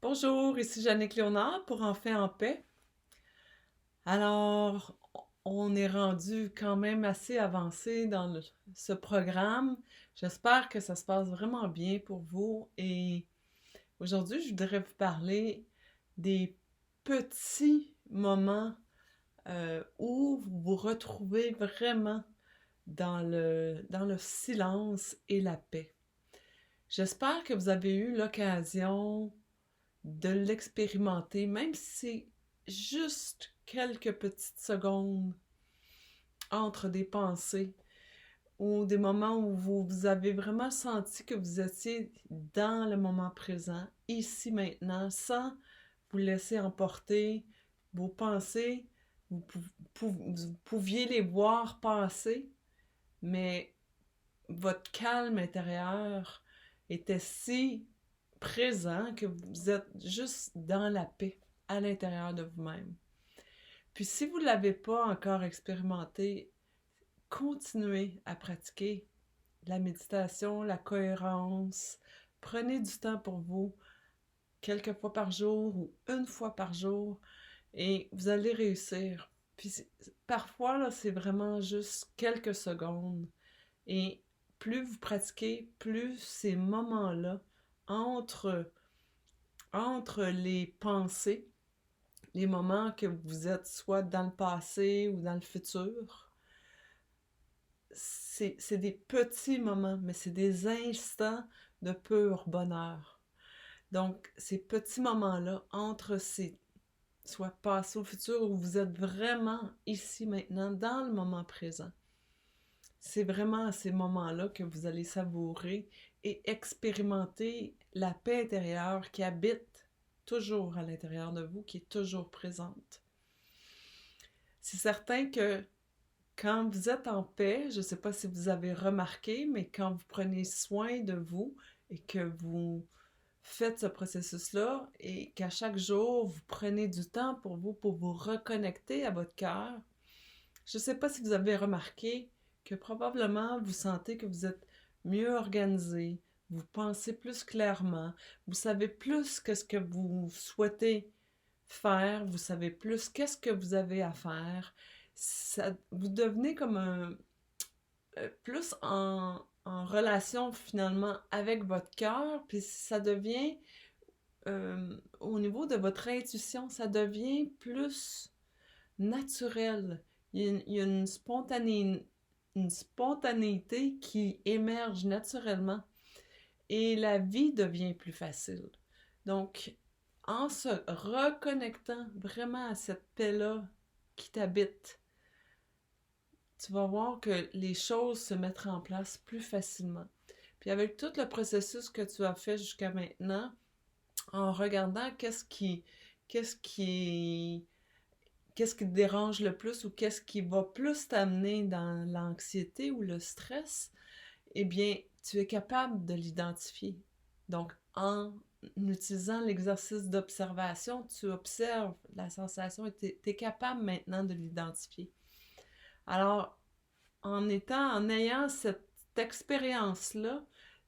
Bonjour, ici Jannick Léonard pour Enfin en paix. Alors, on est rendu quand même assez avancé dans ce programme. J'espère que ça se passe vraiment bien pour vous et aujourd'hui, je voudrais vous parler des petits moments où vous vous retrouvez vraiment dans le silence et la paix. J'espère que vous avez eu l'occasion de l'expérimenter, même si c'est juste quelques petites secondes entre des pensées ou des moments où vous avez vraiment senti que vous étiez dans le moment présent, ici maintenant, sans vous laisser emporter vos pensées. Vous pouviez les voir passer, mais votre calme intérieur était si présent que vous êtes juste dans la paix à l'intérieur de vous-même. Puis si vous ne l'avez pas encore expérimenté, continuez à pratiquer la méditation, la cohérence. Prenez du temps pour vous, quelques fois par jour ou une fois par jour, et vous allez réussir. Puis parfois, là, c'est vraiment juste quelques secondes. Et plus vous pratiquez, plus ces moments-là, entre, entre les pensées, les moments que vous êtes soit dans le passé ou dans le futur, c'est des petits moments, mais c'est des instants de pur bonheur. Donc, ces petits moments-là, entre ces soit passé au futur, où vous êtes vraiment ici maintenant, dans le moment présent, c'est vraiment à ces moments-là que vous allez savourer et expérimenter la paix intérieure qui habite toujours à l'intérieur de vous, qui est toujours présente. C'est certain que quand vous êtes en paix, je ne sais pas si vous avez remarqué, mais quand vous prenez soin de vous et que vous faites ce processus-là et qu'à chaque jour, vous prenez du temps pour vous reconnecter à votre cœur, je ne sais pas si vous avez remarqué que probablement vous sentez que vous êtes mieux organisé, vous pensez plus clairement, vous savez plus que ce que vous souhaitez faire, vous savez plus qu'est-ce que vous avez à faire. Vous devenez comme plus en relation finalement avec votre cœur, puis ça devient au niveau de votre intuition, ça devient plus naturel. Il y a une spontanéité qui émerge naturellement et la vie devient plus facile. Donc, en se reconnectant vraiment à cette paix-là qui t'habite, tu vas voir que les choses se mettent en place plus facilement. Puis avec tout le processus que tu as fait jusqu'à maintenant, en regardant qu'est-ce qui qu'est-ce qui te dérange le plus ou qu'est-ce qui va plus t'amener dans l'anxiété ou le stress, eh bien, tu es capable de l'identifier. Donc, en utilisant l'exercice d'observation, tu observes la sensation et tu es capable maintenant de l'identifier. Alors, en ayant cette expérience-là,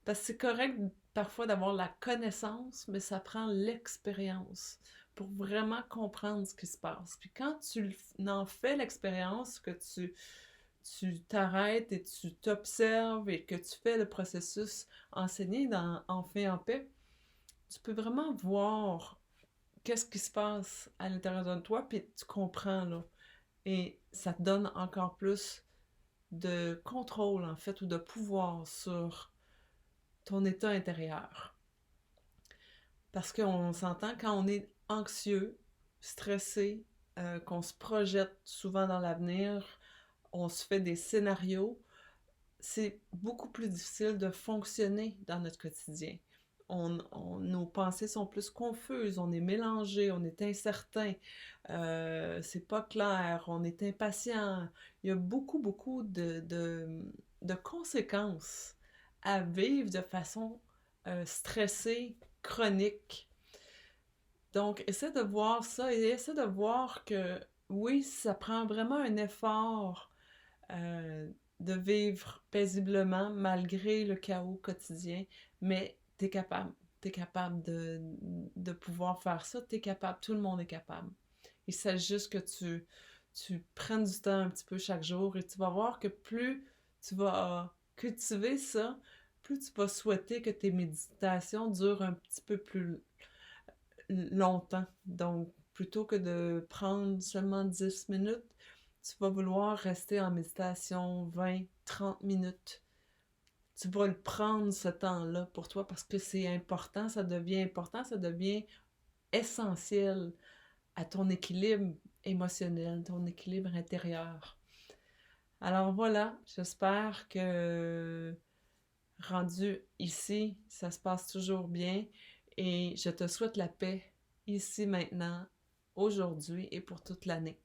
parce que c'est correct parfois d'avoir la connaissance, mais ça prend l'expérience pour vraiment comprendre ce qui se passe. Puis quand tu en fais l'expérience, que tu t'arrêtes et tu t'observes et que tu fais le processus enseigné dans En paix, tu peux vraiment voir qu'est-ce qui se passe à l'intérieur de toi, puis tu comprends, là. Et ça te donne encore plus de contrôle, en fait, ou de pouvoir sur ton état intérieur. Parce qu'on s'entend quand on est anxieux, stressé, qu'on se projette souvent dans l'avenir, on se fait des scénarios, c'est beaucoup plus difficile de fonctionner dans notre quotidien. Nos pensées sont plus confuses, on est mélangé, on est incertain, c'est pas clair, on est impatient. Il y a beaucoup de conséquences à vivre de façon stressée, chronique. Donc, essaie de voir ça et essaie de voir que oui, ça prend vraiment un effort de vivre paisiblement malgré le chaos quotidien, mais t'es capable. tu es capable de pouvoir faire ça, tu es capable, tout le monde est capable. Il s'agit juste que tu prennes du temps un petit peu chaque jour et tu vas voir que plus tu vas cultiver ça, plus tu vas souhaiter que tes méditations durent un petit peu plus longtemps. Donc, plutôt que de prendre seulement 10 minutes, tu vas vouloir rester en méditation 20, 30 minutes. Tu vas le prendre ce temps-là pour toi parce que c'est important, ça devient essentiel à ton équilibre émotionnel, ton équilibre intérieur. Alors voilà, j'espère que rendu ici, ça se passe toujours bien et je te souhaite la paix ici maintenant, aujourd'hui et pour toute l'année.